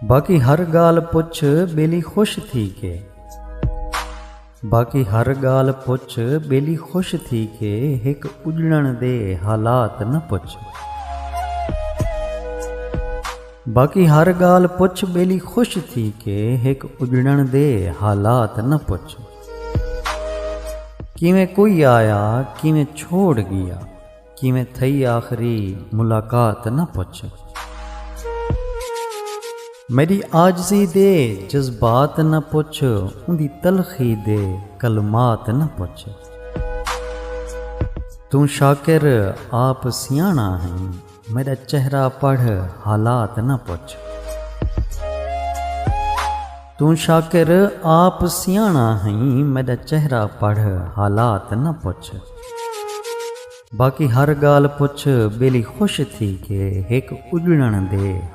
बाकी हर गाल पुछ बेली खुश थी के। बाकी हर गाल पुछ बेली खुश थी के, हिक उजड़न दे हालात न पुछ। बाकी हर गाल पुछ बेली खुश थी के, हिक उजड़न दे हालात न पुछ। किवें कोई आया किवें छोड़ गया, किवें थई आखिरी मुलाकात न पुछ। मेरी आजजी दे जज्बात न पुछ, उंदी तलखी दे कलमात न पुछ। तू शाकिर आप सियाणा है, मेरा चेहरा पढ़ हालात न पुछ। तू शाकिर आप सियाणा है, मेरा चेहरा पढ़ हालात न पुछ। बाकी हर गाल पुछ बेली खुश थी के, हिक उजड़न दे